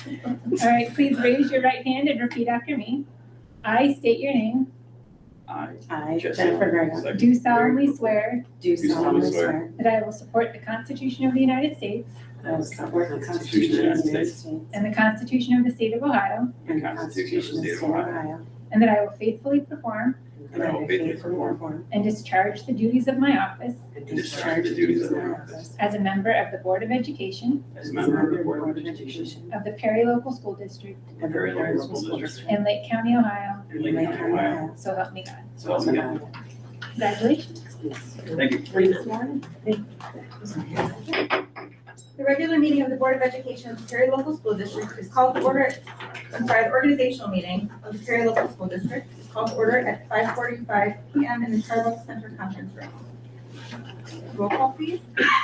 All right, please raise your right hand and repeat after me. I state your name. I, Jesse. Jennifer Grego, Do solemnly swear do solemnly solemnly swear swear that I will support the Constitution of the United States that I will support the Constitution of the United States and the Constitution of the State of Ohio, and the Constitution of the State of Ohio, and that I will faithfully perform and that I will faithfully perform and discharge the duties of my office and discharge the duties of my office as a member of the Board of Education as a member of the Board of Education of the Perry Local School District of the Perry Perry Local School District in Lake County, Ohio, in Lake County, Ohio. so help me God. So help me God. Congratulations. Thank you. The regular meeting of the Board of Education of the Perry Local School District is called to order, the organizational meeting of the Perry Local School District is called to order at 5:45 p.m. in the Starbucks Center Conference Room. Roll call, please.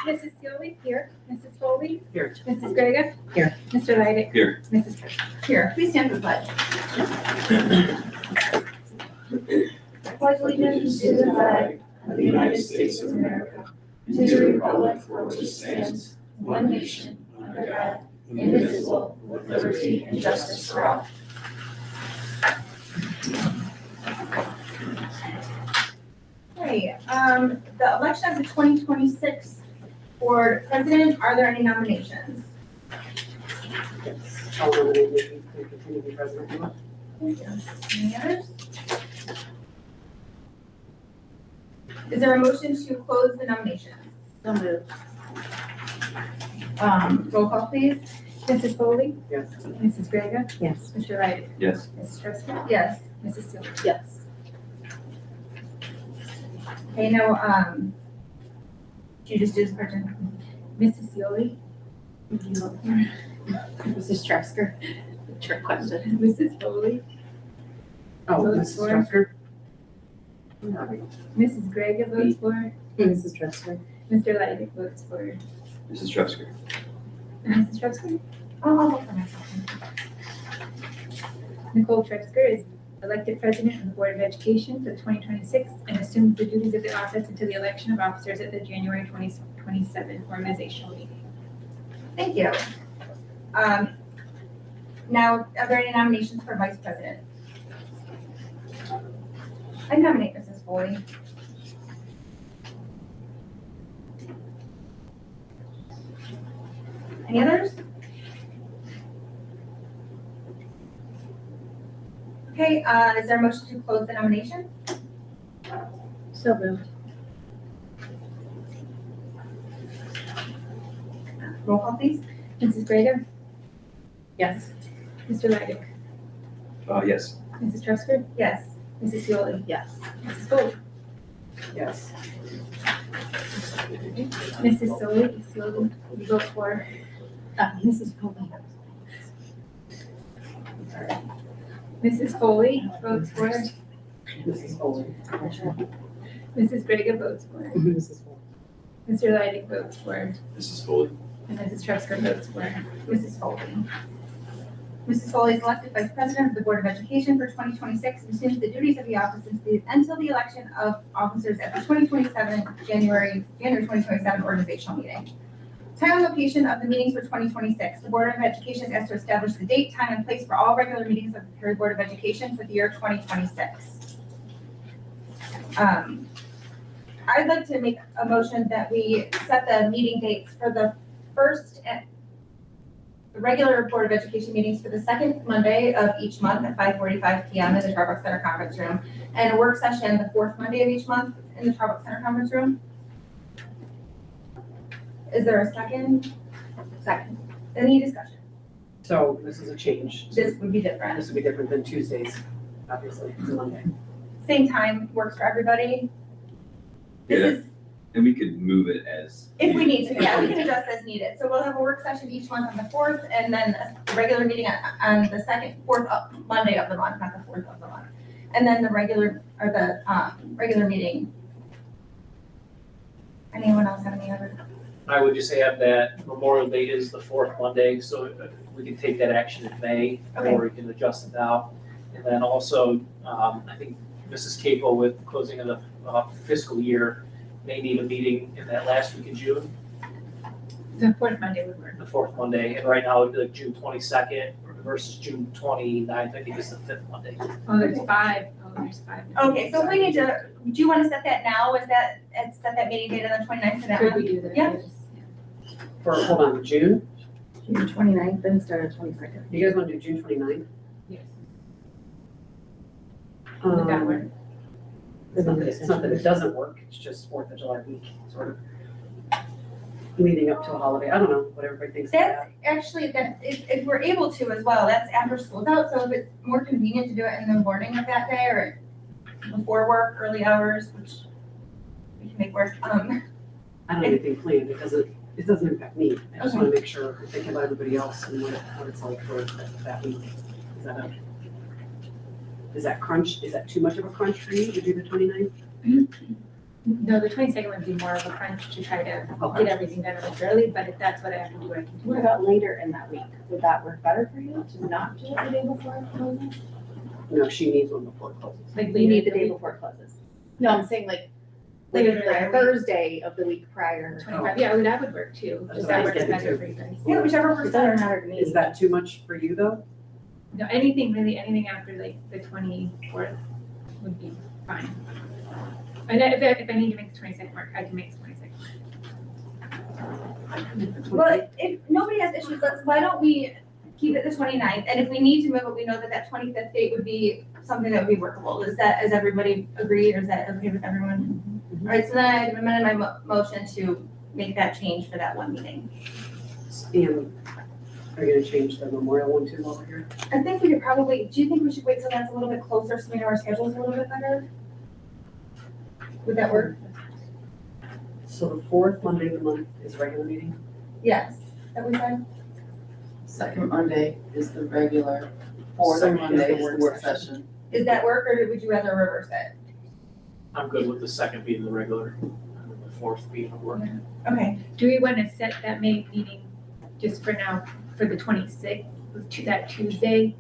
Mrs. Sealy? Here. Mrs. Foley? Here. Mrs. Grega? Here. Mr. Leidig? Here. Mrs. Church? Here, please stand for the pledge. I pledge allegiance to the flag of the United States of America, and to the republic for which it stands, one nation, under God, indivisible, with liberty and justice for all. Okay, the election of the 2026 board president, are there any nominations? I'll nominate you to continue to be president. Any others? Is there a motion to close the nominations? So moved. Roll call, please. Mrs. Foley? Yes. Mrs. Grega? Yes. Mr. Leidig? Yes. Mrs. Tresca? Yes. Mrs. Sealy? Yes. Okay, now, do you just do this person? Mrs. Sealy? Mrs. Tresker. Trick question. Mrs. Foley? Oh, Votes Mrs. for. Tresker. Mrs. Grega votes for. Mrs. Tresker. Mr. Leidig votes for. Mrs. Trefsker. Mrs. Tresca? I'll vote for myself. Nicole Tresker is elected president of the Board of Education for the 2026 and assumes the duties of the office until the election of officers at the January 2027 organizational meeting. Thank you. Now, are there any nominations for vice president? I nominate Mrs. Foley. Any others? Okay, is there a motion to close the nomination? So moved. Roll call, please. Mrs. Grega? Yes. Mr. Leidig? Yes. Mrs. Tresca? Yes. Mrs. Sealy? Yes. Mrs. Foley? Yes. Mrs. Sealy, you vote for. Mrs. Foley. Mrs. Foley votes for. Mrs. Foley. Mrs. Grega votes for. Mrs. Foley. Mr. Leidig votes for. Mrs. Foley. And Mrs. Tresca votes for. Mrs. Foley. Mrs. Foley is elected vice president of the Board of Education for 2026 and assumes the duties of the office until the election of officers at the 2027 January 2027 organizational meeting. Time and location of the meetings for 2026. The Board of Education is asked to establish the date, time, and place for all regular meetings of the Perry Board of Education for the year 2026. I'd like to make a motion that we set the meeting dates for the regular Board of Education meetings for the second Monday of each month at 5:45 p.m. in the Starbucks Center Conference Room, and a work session the fourth Monday of each month in the Starbucks Center Conference Room. Is there a second? Second. Any discussion? So this is a change. This would be different. This would be different than Tuesdays, obviously, it's a Monday. Same time works for everybody. This Yeah. is, And we could move it as. if we need to, yeah, we can adjust as needed. So we'll have a work session each month on the fourth, and then a regular meeting on the fourth Monday of the month, not the fourth of the month. And then the regular meeting. Anyone else have any other? I would just add that Memorial Day is the fourth Monday, so we can take that action in May, Okay. or we can adjust it now. And then also, I think Mrs. Capo, with the closing of the fiscal year, may need a meeting in that last week of June. The fourth Monday would work. the fourth Monday, and right now it'd be like June 22nd versus June 29th, I think is the fifth Monday. Oh, there's five. Oh, there's five. Okay, so if we need to, do you want to set that now? Is that, set that meeting date on the 29th for that Could one? we do that? Yeah. Yes. For, hold on, June? June 29th instead of 22nd. You guys want to do June 29th? Yes. Would that Um, work? It's not that it doesn't work, it's just 4th of July week, sort of leading up to a holiday. I don't know what everybody thinks of That's that. actually, that, if we're able to as well, that's after school's out, so if it's more convenient to do it in the morning of that day or before work, early hours, which we can make work, I don't have anything planned, it doesn't impact me. I just want to make sure I'm thinking about everybody else and what it's like for that week. Is that crunch, is that too much of a crunch for you to do the 29th? No, the 22nd would be more of a crunch to try to get everything done a little early, but if that's what I have to do, I can do What it. about later in that week? Would that work better for you to not do it the day before it closes? No, she needs one before it closes. Like You later need in the day week, before it closes. No, I'm saying like Later in the week. Thursday of the week prior. 25, yeah, that would work too. That's If what I that was works getting better to. for you guys. yeah, whichever It works doesn't better. matter to me. Is that too much for you though? No, anything after like the 24th would be fine. And if I need to make the 22nd work, I can make the 22nd work. Well, if nobody has issues, why don't we keep it the 29th? And if we need to move it, we know that that 25th date would be something that would be workable. Is everybody agree, or is that okay with everyone? All right, so then I amended my motion to make that change for that one meeting. And are you gonna change the Memorial one too while we're here? I think we could probably, do you think we should wait till that's a little bit closer so we know our schedule's a little bit better? Would that work? So the 4th Monday of the month is a regular meeting? Yes, that we said? Second Monday is the regular, fourth Second Monday is the is the work session. Does that work, or would you rather reverse it? I'm good with the second being the regular, and then the fourth being the work. Okay, Do we want to set that May meeting just for now, for the 26th, to that Tuesday?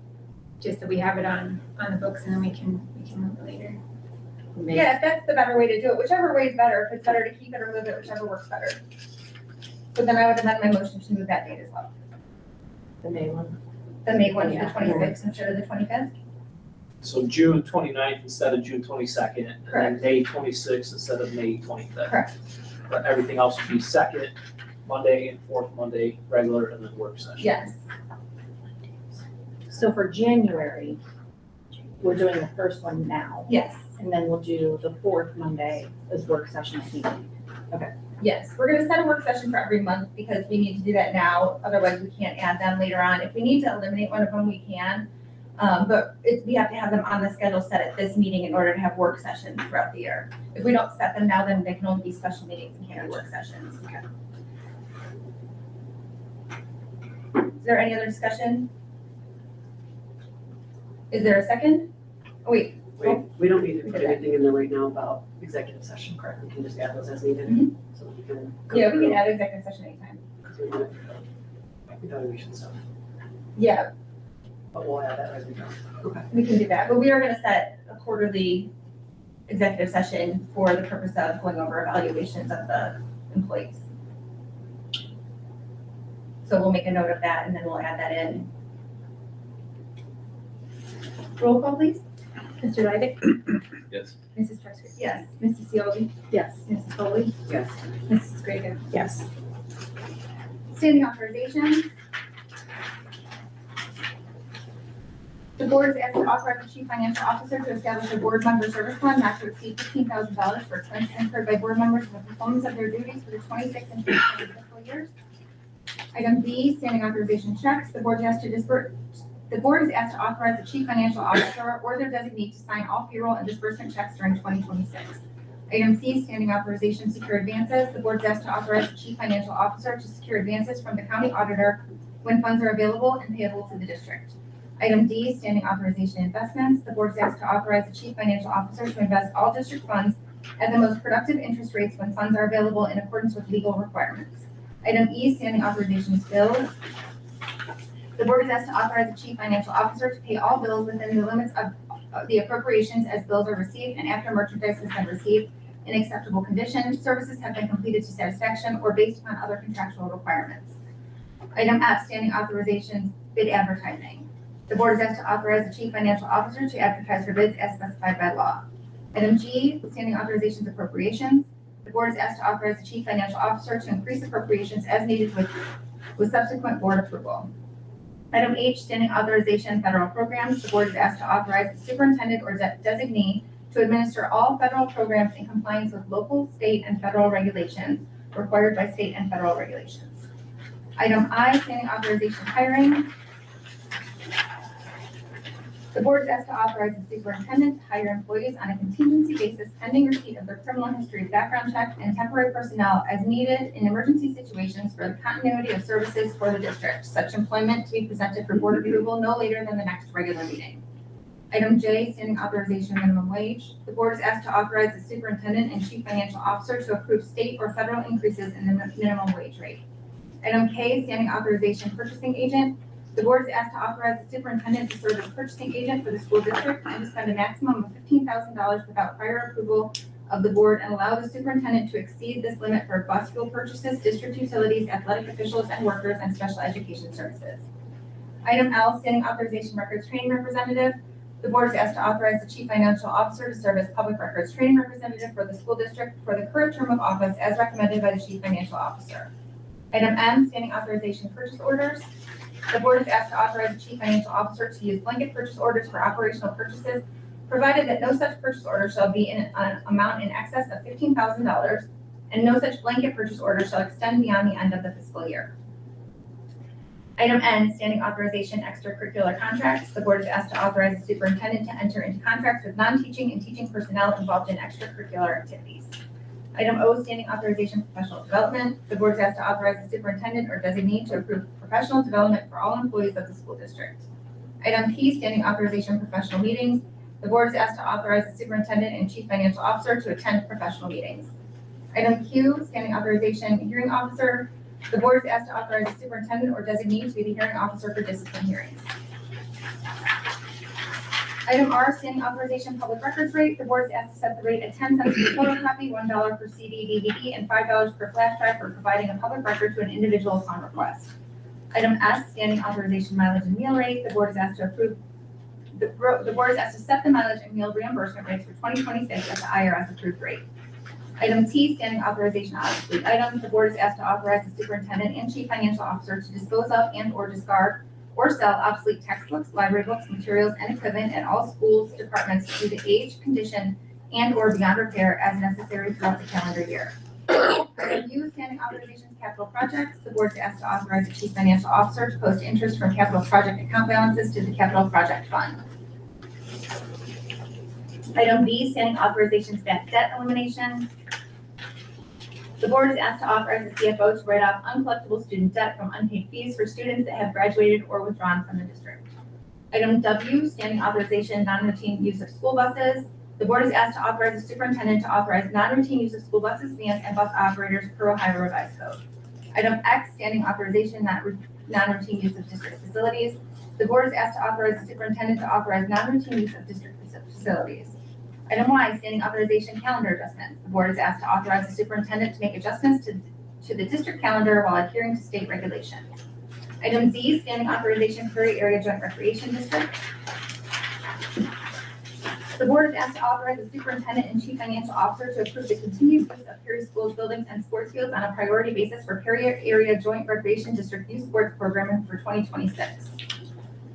Just so we have it on the books and then we can move it later. yeah, if that's the better way to do it, whichever way is better, if it's better to keep it or move it, whichever works better. So then I would amend my motion to move that date as well. The May one. The May one to the Yeah. 26th instead of the 25th? So June 29th instead of June 22nd, and then Correct. May 26th instead of May 25th. Correct. But everything else would be second Monday and fourth Monday, regular, and then work session. Yes, So for January, we're doing the first one now, yes, and then we'll do the fourth Monday as work session meeting. yes. We're gonna set a work session for every month because we need to do that now, otherwise we can't add them later on. If we need to eliminate one of them, we can. But we have to have them on the schedule set at this meeting in order to have work sessions throughout the year. If we don't set them now, then they can only be special meetings and can't be work sessions. Is there any other discussion? Is there a second? Oh, wait, We don't need to put anything in there right now about executive session, correct? We can just add those as needed. Mhm. So that we can. go yeah, we through, can add executive session anytime. 'cause we want evaluation stuff, Yeah, but we'll add that as we go. Okay. we can do that, but we are gonna set a quarterly executive session for the purpose of going over evaluations of the employees. So we'll make a note of that and then we'll add that in. Roll call, please. Mr. Levitt? Yes. Mrs. Presser? Yes. Mrs. Seoli? Yes. Mrs. Foley? Yes. Mrs. Grego? Yes. Standing authorization. The board is asked to authorize the chief financial officer to establish a board member service fund not to exceed $15,000 for expenses incurred by board members in the performance of their duties for the 26 and 27 fiscal years. Item B, standing authorization checks. The board is asked to authorize the chief financial officer or their designee to sign all payroll and disbursement checks during 2026. Item C, standing authorization secure advances. The board is asked to authorize the chief financial officer to secure advances from the county auditor when funds are available and payable to the district. Item D, standing authorization investments. The board is asked to authorize the chief financial officer to invest all district funds at the most productive interest rates when funds are available in accordance with legal requirements. Item E, standing authorization bills. The board is asked to authorize the chief financial officer to pay all bills within the limits of the appropriations as bills are received and after merchandise has been received in acceptable condition, services have been completed to satisfaction, or based upon other contractual requirements. Item F, standing authorizations, bid advertising. The board is asked to authorize the chief financial officer to advertise for bids as specified by law. Item G, standing authorizations appropriations. The board is asked to authorize the chief financial officer to increase appropriations as needed with subsequent board approval. Item H, standing authorization federal programs. The board is asked to authorize the superintendent or designee to administer all federal programs in compliance with local, state, and federal regulations required by state and federal regulations. Item I, standing authorization hiring. The board is asked to authorize the superintendent to hire employees on a contingency basis pending receipt of their criminal history background check and temporary personnel as needed in emergency situations for the continuity of services for the district. Such employment to be presented for board approval no later than the next regular meeting. Item J, standing authorization minimum wage. The board is asked to authorize the superintendent and chief financial officer to approve state or federal increases in the minimum wage rate. Item K, standing authorization purchasing agent. The board is asked to authorize the superintendent to serve as purchasing agent for the school district and to spend a maximum of $15,000 without prior approval of the board and allow the superintendent to exceed this limit for bus fuel purchases, district utilities, athletic officials and workers, and special education services. Item L, standing authorization records training representative. The board is asked to authorize the chief financial officer to serve as public records training representative for the school district for the current term of office as recommended by the chief financial officer. Item M, standing authorization purchase orders. The board is asked to authorize the chief financial officer to use blanket purchase orders for operational purchases, provided that no such purchase order shall be in an amount in excess of $15,000, and no such blanket purchase order shall extend beyond the end of the fiscal year. Item N, standing authorization extracurricular contracts. The board is asked to authorize the superintendent to enter into contracts with non-teaching and teaching personnel involved in extracurricular activities. Item O, standing authorization professional development. The board is asked to authorize the superintendent or designee to approve professional development for all employees of the school district. Item P, standing authorization professional meetings. The board is asked to authorize the superintendent and chief financial officer to attend professional meetings. Item Q, standing authorization hearing officer. The board is asked to authorize the superintendent or designee to be the hearing officer for discipline hearings. Item R, standing authorization public records rate. The board is asked to set the rate at 10 cents per photocopy, $1 per CD, DVD, and $5 per flash drive for providing a public record to an individual upon request. Item S, standing authorization mileage and meal rate. The board is asked to approve. The board is asked to set the mileage and meal reimbursement rates for 2026 at the IRS approved rate. Item T, standing authorization obsolete items. The board is asked to authorize the superintendent and chief financial officer to dispose of and/or discard or sell obsolete textbooks, library books, materials, and equipment at all schools, departments due to age, condition, and/or beyond repair as necessary throughout the calendar year. Item U, standing authorizations capital projects. The board is asked to authorize the chief financial officer to post interest from capital project account balances to the capital project fund. Item B, standing authorizations bad debt elimination. The board is asked to authorize the CFO to write off uncollectible student debt from unpaid fees for students that have graduated or withdrawn from the district. Item W, standing authorization non-routine use of school buses. The board is asked to authorize the superintendent to authorize non-routine use of school buses, vans, and bus operators per Ohio Revised Code. Item X, standing authorization non-routine use of district facilities. The board is asked to authorize the superintendent to authorize non-routine use of district facilities. Item Y, standing authorization calendar adjustments. The board is asked to authorize the superintendent to make adjustments to the district calendar while adhering to state regulations. Item Z, standing authorization Prairie Area Joint Recreation District. The board is asked to authorize the superintendent and chief financial officer to approve the continued use of Perry Schools buildings and sports fields on a priority basis for Perry Area Joint Recreation District youth sports programming for 2026.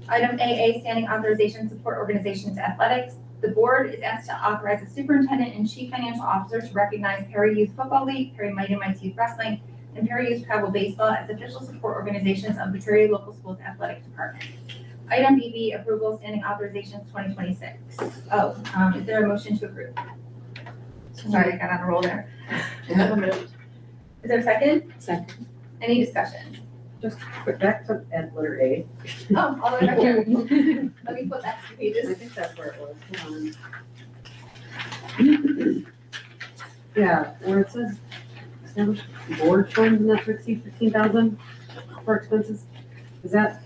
Item AA, standing authorization support organizations athletics. The board is asked to authorize the superintendent and chief financial officer to recognize Perry Youth Football League, Perry Mighty Mites Youth Wrestling, and Perry Youth Travel Baseball as official support organizations of the Perry Local Schools Athletic Department. Item BB, approval standing authorizations 2026. Is there a motion to approve? Sorry, I got on a roll there. Is there a second? Second. Any discussion? Just put back to at letter A. Oh, all the way back here. Let me put that to I pages. think that's where it was. Hold on. Yeah, where it says establish board fund not to exceed 15,000 for expenses. Is that,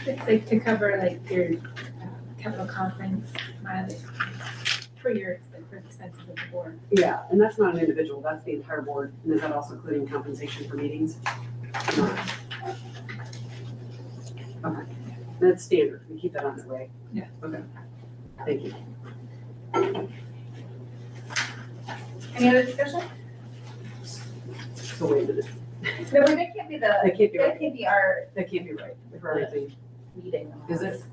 It's like to cover like your capital conference mileage for your expenses. for expenses of the board. Yeah, and that's not an individual, that's the entire board. And is that also including compensation for meetings? No. Okay, that's standard. We keep that on the way. Yeah. Okay. Thank you. Any other discussion? So wait a minute. No, but that can't be That can't be right. that can't be our That can't be right. If we're everything, meeting. is it?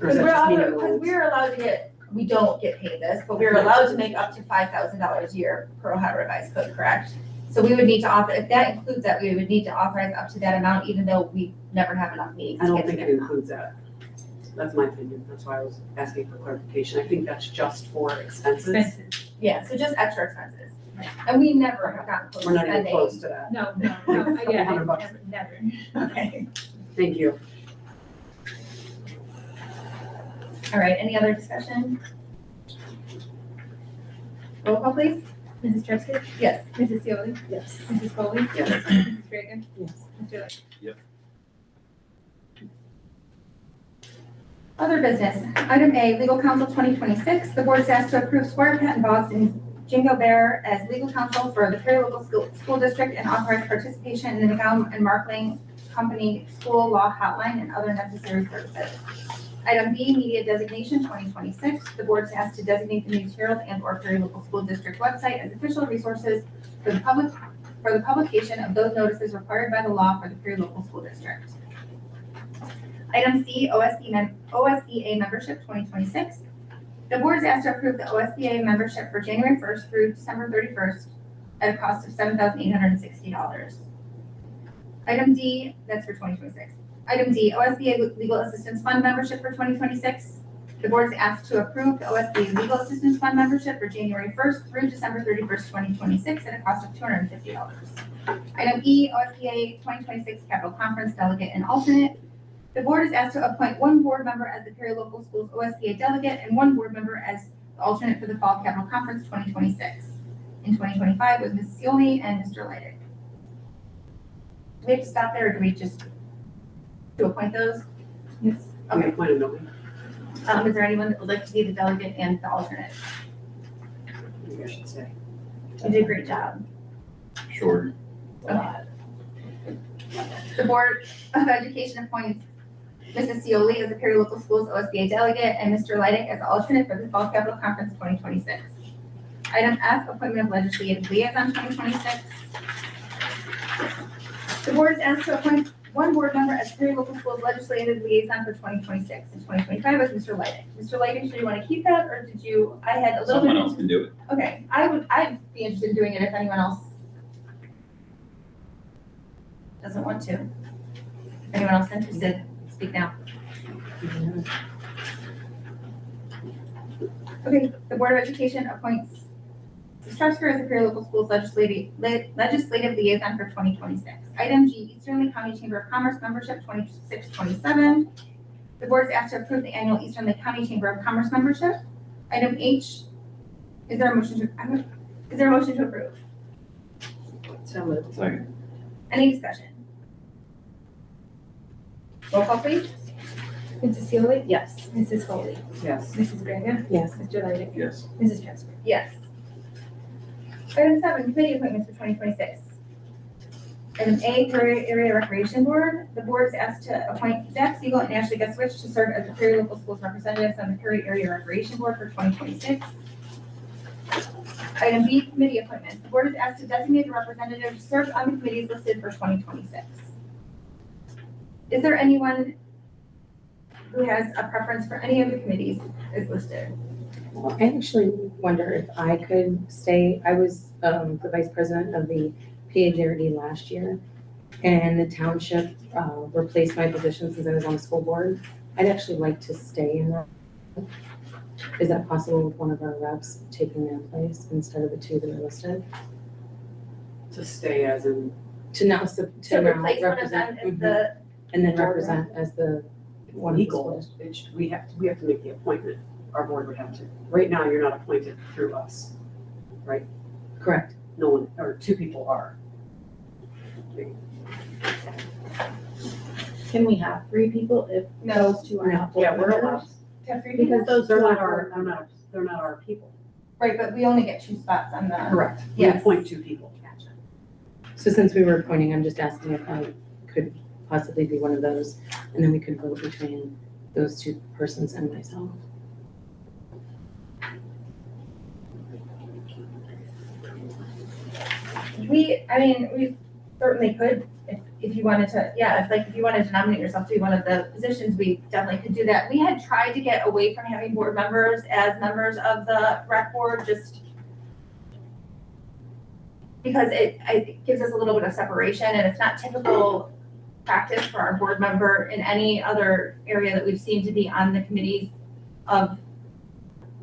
Or Because is that just meeting because allowance? we're allowed to get, we don't get paid this, but we're allowed to make up to $5,000 a year per Ohio Revised Code, correct? So we would need to author, if that includes that, we would need to authorize up to that amount, even though we never have enough meetings I to don't get to think that it amount. includes that. That's my opinion. That's why I was asking for clarification. I think that's just for expenses. Expenses. Yeah, so just extra expenses. And we never have gotten close We're to not even spending. close to that. No, yeah, $100 bucks. never. Okay, Thank you. all right, any other discussion? Roll call, please. Mrs. Tresky? Yes. Mrs. Seoli? Yes. Mrs. Foley? Yes. Mrs. Reagan? Yes. Mr. Light? Other business. Item A, legal counsel 2026. The board is asked to approve Squire Patton Boggs and Jingo Bear as legal counsel for the Perry Local School District and authorize participation in the McGowan and Markling Company School Law Hotline and other necessary services. Item B, media designation 2026. The board is asked to designate the News Herald and/or Perry Local School District website as official resources for the publication of those notices required by the law for the Perry Local School District. Item C, OSBA membership 2026. The board is asked to approve the OSBA membership for January 1st through December 31st at a cost of $7,860. Item D, that's for 2026. Item D, OSBA Legal Assistance Fund membership for 2026. The board is asked to approve the OSBA Legal Assistance Fund membership for January 1st through December 31st, 2026 at a cost of $250. Item E, OSBA 2026 Capital Conference delegate and alternate. The board is asked to appoint one board member as the Perry Local Schools OSBA delegate and one board member as the alternate for the Fall Capital Conference 2026. In 2025 was Ms. Seoli and Mr. Leidig. Do we have to stop there or do we just to appoint those? Yes. We appointed nobody. Is there anyone that would like to be the delegate and the alternate? Maybe I should say. You did a great job. Sure. Okay. The Board of Education appoints Mrs. Seoli as the Perry Local Schools OSBA delegate and Mr. Leidig as the alternate for the Fall Capital Conference 2026. Item F, appointment of legislative liaison 2026. The board is asked to appoint one board member as Perry Local Schools legislative liaison for 2026. In 2025 was Mr. Leidig. Mr. Leidig, should you want to keep that or did you, I had a little bit. Someone else can do it. Okay, I'd be interested in doing it if anyone else doesn't want to. Anyone else interested? Speak now. Okay, the Board of Education appoints Ms. Trusker as the Perry Local Schools legislative liaison for 2026. Item G, Eastern Lee County Chamber of Commerce membership 26-27. The board is asked to approve the annual Eastern Lee County Chamber of Commerce membership. Item H, is there a motion to approve? So moved. Second. Any discussion? Roll call, please. Mrs. Seoli? Yes. Mrs. Foley? Yes. Mrs. Reagan? Yes. Mr. Leidig? Yes. Mrs. Tresky? Yes. Item 7, committee appointments for 2026. Item A, Perry Area Recreation Board. The board is asked to appoint Zach Siegel and Ashley Guswich to serve as the Perry Local Schools representatives on the Perry Area Recreation Board for 2026. Item B, committee appointments. The board is asked to designate a representative to serve on the committees listed for 2026. Is there anyone who has a preference for any of the committees as listed? I actually wonder if I could stay. I was the vice president of the PHRD last year, and the township replaced my position since I was on the school board. I'd actually like to stay in that. Is that possible with one of our reps taking their place instead of the two that are listed? To stay as in, To now To now replace one of represent, them as the, and then represent as the one of the legal, schools. we have to make the appointment. Our board would have to. Right now, you're not appointed through us, right? Correct. No one, or two people are. Can we have 3 people if no, those 2 are not? Yeah, we're board allowed. members? to have 3 people? Because those They're two not are our, they're not our people. Right, but we only get 2 spots on the. Correct. We Yes. appoint 2 people. So since we were appointing, I'm just asking if I could possibly be one of those, and then we could vote between those 2 persons and myself. We certainly could, if you wanted to, yeah, if you wanted to nominate yourself to be one of the positions, we definitely could do that. We had tried to get away from having board members as members of the rec board, just because it gives us a little bit of separation, and it's not typical practice for our board member in any other area that we've seen to be on the committees of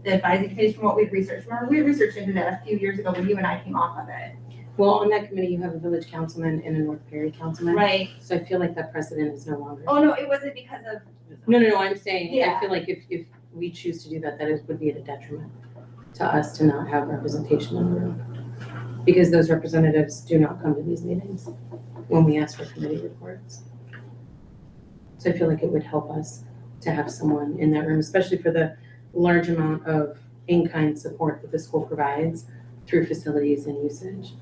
the advising committees from what we've researched. Remember, we researched into that a few years ago when you and I came off of it. Well, on that committee, you have a village councilman and a North Perry councilman. Right. So I feel like that precedent is no longer. Oh, no, it wasn't because of, No, I'm saying, I Yeah. feel like if we choose to do that, that it would be at a detriment to us to not have representation in the room. Because those representatives do not come to these meetings when we ask for committee reports. So I feel like it would help us to have someone in that room, especially for the large amount of in-kind support that the school provides through facilities and usage.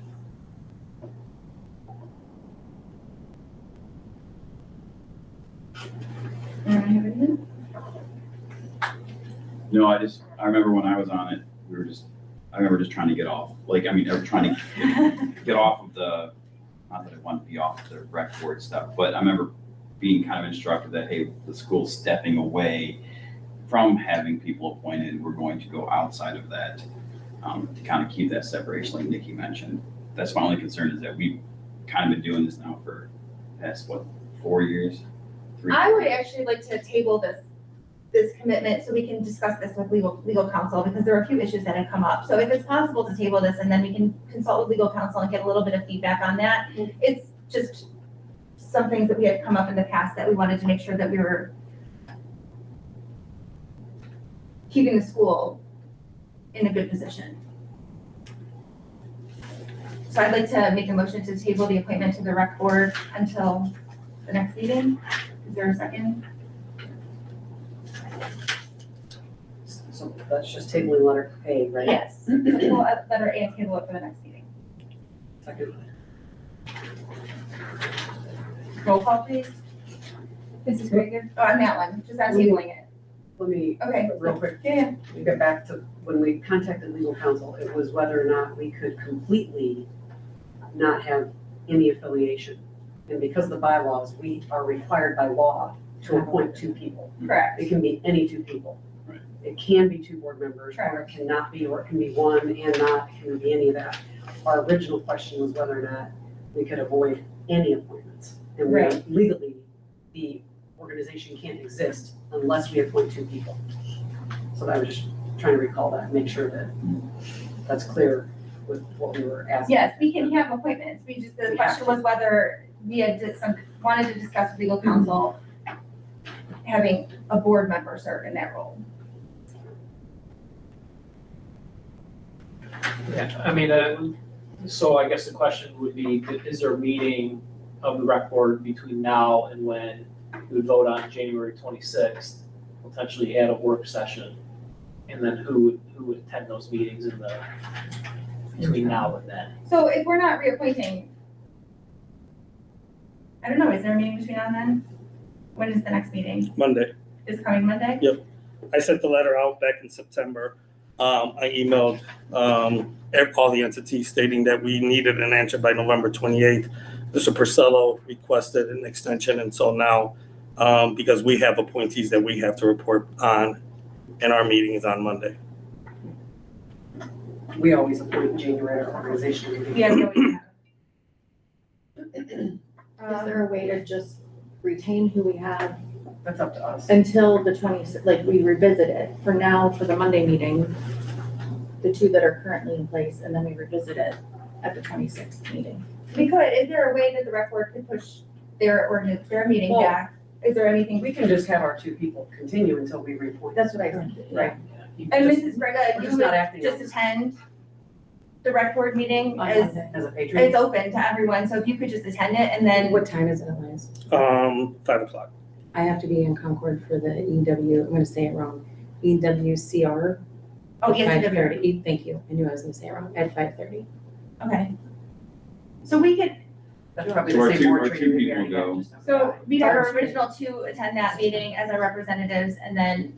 No, I remember when I was on it, I remember just trying to get off, I was trying to get off of not that I wanted to be off of the rec board stuff, but I remember being kind of instructed that, hey, the school's stepping away from having people appointed, we're going to go outside of that, to kind of keep that separation, like Nikki mentioned. That's my only concern, is that we've kind of been doing this now for past, 4 years? 3 I would actually like to table this commitment so we can discuss this with legal counsel, because there are a few issues that have come up. So if it's possible to table this and then we can consult with legal counsel and get a little bit of feedback on that. It's just some things that we had come up in the past that we wanted to make sure that we were keeping the school in a good position. So I'd like to make a motion to table the appointment to the rec board until the next meeting. Is there a second? So that's just tabling letter A, right? Yes. Table letter A and table it for the next meeting. Second. Roll call, please. Mrs. Greg, on that one, just on tabling it. Let me, Okay. real quick, Yeah. get back to when we contacted legal counsel, it was whether or not we could completely not have any affiliation. And because of the bylaws, we are required by law to appoint 2 people. Correct. It can be any 2 people. Right. It can be 2 board members, or it cannot be, or it can be 1 and not, it can be any of that. Our original question was whether or not we could avoid any appointments. And we Right. legally, the organization can't exist unless we appoint 2 people. So I was just trying to recall that, and make sure that that's clear with what we were asking. Yes, we can have appointments. The question was whether we had wanted to discuss with legal counsel having a board member serve in that role. Yeah, so I guess the question would be, is there a meeting of the rec board between now and when we would vote on January 26th, potentially add a work session? And then who would attend those meetings between now and then? So if we're not reappointing, I don't know, is there a meeting between now and then? When is the next meeting? Monday. This coming Monday? I sent the letter out back in September. I emailed all the entities stating that we needed an answer by November 28th. Mr. Purcello requested an extension until now because we have appointees that we have to report on, and our meeting is on Monday. We always appoint January organization review. Yeah, we always have. Is there a way to just retain who we have That's up to us. until the 20, like we revisit it? For now, for the Monday meeting, the 2 that are currently in place, and then we revisit it at the 26th meeting. We could, is there a way that the rec board could push their ordinance, their meeting Well- back? Is there anything? We can just have our 2 people continue until we reappoint. That's what I think. Right. And Mrs. Brega, We're you just not would acting just on it attend the rec board meeting On as, Monday. as a patron. it's open to everyone, so if you could just attend it and then, What time is it, Elias? 5 o'clock. I have to be in Concord for the EW, I'm gonna say it wrong, EWCR Oh, At yes, you did. 5:30, thank you, I knew I was gonna say it wrong, at 5:30. Okay. So we could, That's probably So our the same two- board our training two we people already go. had just now. so we'd have our That's great. original two attend that meeting as our representatives, and then,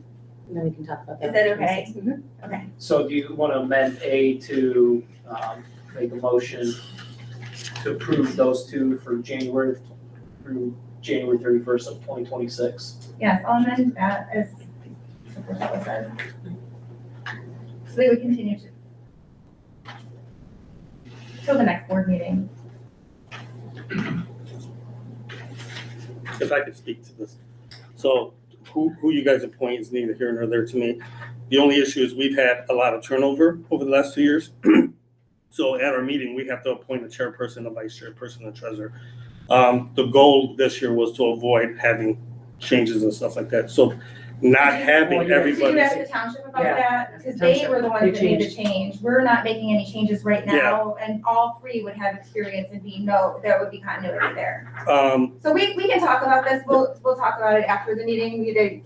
And then we can talk about that. Is that okay? Mhm. okay. So do you want to amend A to make a motion to approve those two for January through January 31st of 2026? Yes, I'll amend that as Priscilla said. So they would continue to till the next board meeting. If I could speak to this. So who you guys appoint is neither here nor there to me. The only issue is we've had a lot of turnover over the last 2 years. So at our meeting, we have to appoint a chairperson, a vice chairperson, a treasurer. The goal this year was to avoid having changes and stuff like that. So not having Well, yeah. Did you everybody. ask the township about Yeah, that? Because township. they were the ones They that made the changed. change. We're not making any changes right now, and all three would have experience and there would be continuity there. So we can talk about this, we'll talk about it after the meeting,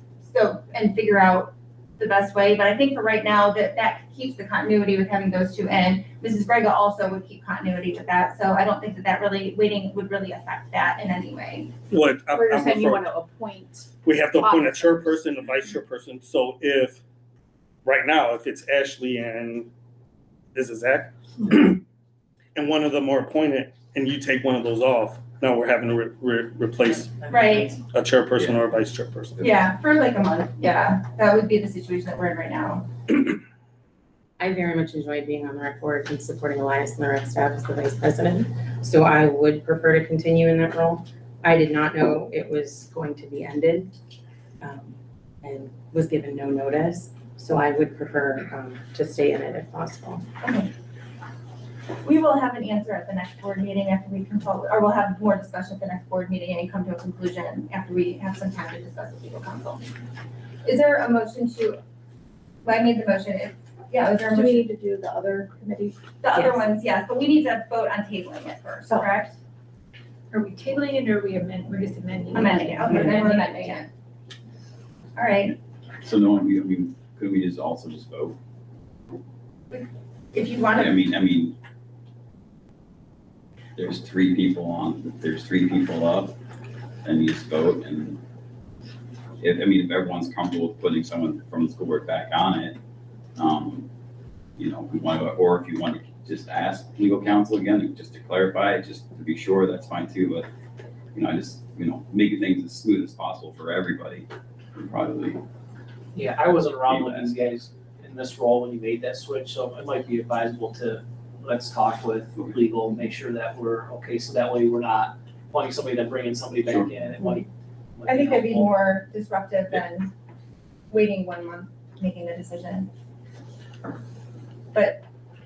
and figure out the best way, but I think for right now, that keeps the continuity with having those two in. Mrs. Grega also would keep continuity with that, so I don't think that waiting would really affect that in any way. What I We're saying you prefer, want to appoint. we have to appoint a officers. chairperson, a vice chairperson. So if, right now, if it's Ashley and, is it Zach? And one of them are appointed and you take one of those off, now we're having to replace Right, a chairperson or a vice chairperson. yeah, for like a month, yeah, that would be the situation that we're in right now. I very much enjoyed being on the rec board and supporting Elias and the rec staff as the vice president. So I would prefer to continue in that role. I did not know it was going to be ended, and was given no notice. So I would prefer, to stay in it if possible. Okay. We will have an answer at the next board meeting after we consult, or we'll have more discussion at the next board meeting and come to a conclusion after we have some time to discuss with legal counsel. Is there a motion to, well, I made the motion, is there a Do we motion? need to do the other committees? The other Yes. ones, yes, but we need to vote on tabling it first, Oh. correct? Are we tabling it or we're just amending it? Amending it, okay, then we're amending it. All right, So no one, could we just also just vote? if you want to, I mean, there's three people up, and you just vote, and if everyone's comfortable with putting someone from the school board back on it, if we want to, or if you want to just ask legal counsel again, just to clarify it, just to be sure, that's fine too, but, making things as smooth as possible for everybody, would probably. Yeah, I wasn't around with these guys in this role when you made that switch, so it might be advisable to, let's talk with legal, make sure that we're okay, so that way we're not wanting somebody then bringing somebody back in, it might. I think that'd be helpful. more disruptive than waiting 1 month, making the decision. But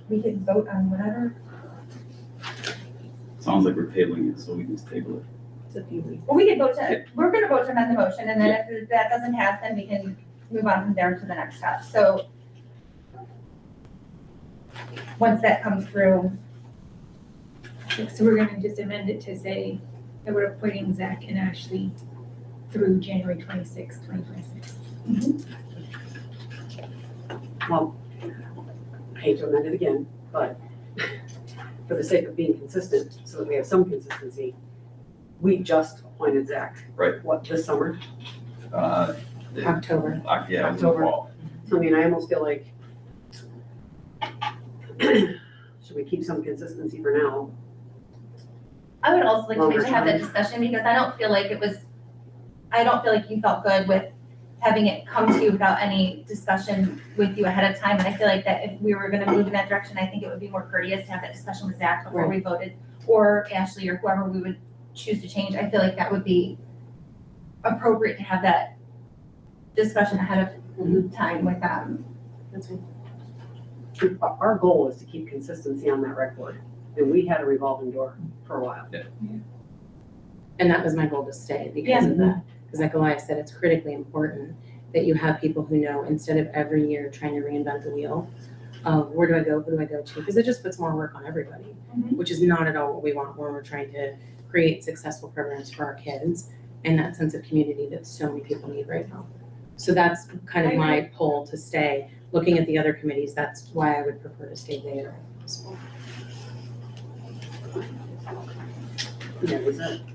we could vote on whatever. Sounds like we're tabling it, so we can just table it. It's a few weeks. Well, we could vote we're gonna vote to amend the motion, and then if that doesn't pass, then we can move on from there to the next step, so. Once that comes through, So we're gonna just amend it to say that we're appointing Zach and Ashley through January 26, 2026. Well, I hate to amend it again, but for the sake of being consistent, so that we have some consistency, we just appointed Zach. Right. What, this summer? October. Yeah, it was in the October. fall. So I mean, I almost feel like, should we keep some consistency for now? I would also like to Longer have that term. discussion, because I don't feel like you felt good with having it come to you without any discussion with you ahead of time, and I feel like that if we were gonna move in that direction, I think it would be more courteous to have that discussion with Zach before we voted, or Ashley, or whoever we would choose to change. I feel like that would be appropriate to have that discussion ahead of time with them. That's fine. Our goal is to keep consistency on that rec board, and we had a revolving door for a while. And that was my goal to stay because of that. Because like Elias said, it's critically important that you have people who know, instead of every year trying to reinvent the wheel, where do I go, who do I go to? Because it just puts more work on everybody, which is not at all what we want when we're trying to create successful programs for our kids and that sense of community that so many people need right now. So that's kind of my pull to stay. looking at the other committees, that's why I would prefer to stay there. Yeah,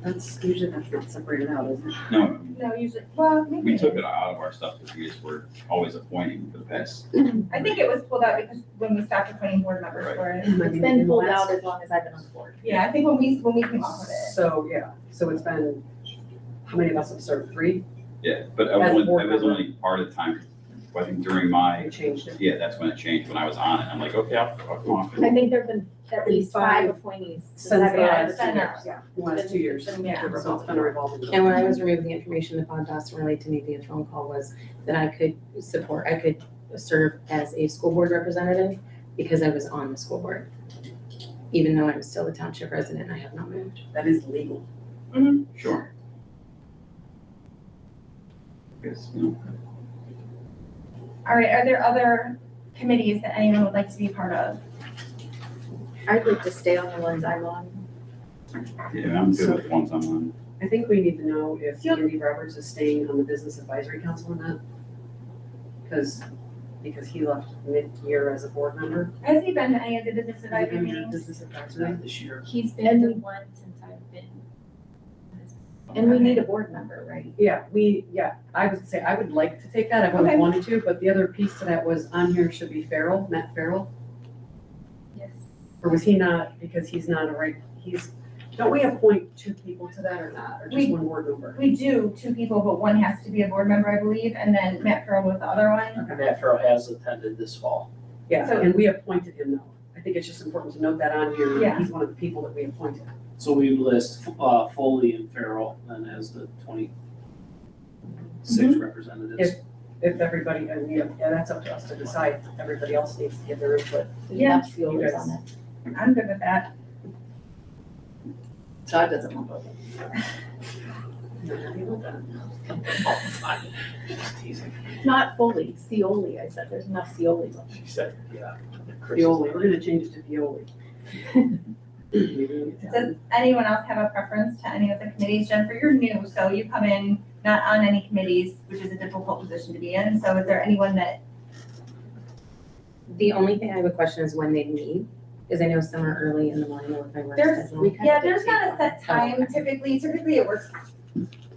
that's usually that's not separated out, is it? No, No, usually, well, maybe. we took it out of our stuff because we just were always appointing for the past. I think it was pulled out because when we stopped appointing board members for it. It's been pulled out as long as I've been on the board. Yeah, I think when we came off of it. So, yeah, so it's been, how many of us have served? 3? Yeah, but I As a was board only, I was member. only part of the time, I think during my, I changed it. yeah, that's when it changed, when I was on it. I'm like, okay, I'll come off. I think there've been at least 5 appointees since I've been on Yeah, the it's been, board. Yeah, the last 2 years. Yeah. So it's been a revolving door. And when I was removing the information that Bob Dawson relayed to me via phone call was that I could serve as a school board representative because I was on the school board. Even though I'm still a township resident, I have not moved. That is legal. Sure. Yes, no. All right, are there other committees that anyone would like to be part of? I'd like to stay on the ones I'm on. Yeah, I'm good with the ones I'm on. I think we need to know if Andy Roberts is staying on the Business Advisory Council or not. Because he left mid-year as a board member. Has he been to any of the business Has he advisory been to meetings? Business Advisory? Not this year. He's been to one since I've been. And we need a board member, right? Yeah, I would say, I would like to take that, I've always Okay. wanted to, but the other piece to that was on here should be Farrell, Matt Farrell. Yes. Or was he not, because he's not don't we appoint 2 people to that or not, or just We- one board member? We do 2 people, but one has to be a board member, I believe, and then Matt Farrell was the other one. And Matt Farrell has attended this fall. Yeah, So- and we appointed him though. I think it's just important to note that on here, Yeah. he's one of the people that we appointed. So we list Foley and Farrell then as the 26 representatives. If everybody, and yeah, that's up to us to decide, everybody else needs to give their input. Yeah. That's the others on it. I'm good with that. Todd doesn't want to vote. Just teasing. Not fully, Cioli, I said, there's enough Ciolis. She said, yeah. Violi, we're gonna change it to Violi. Does anyone else have a preference to any of the committees? Jennifer, you're new, so you come in not on any committees, which is a difficult position to be in. So is there anyone that, The only thing I have a question is when they meet, because I know some are early in the morning with my work There's- schedule. yeah, there's not a set time typically. Typically it works.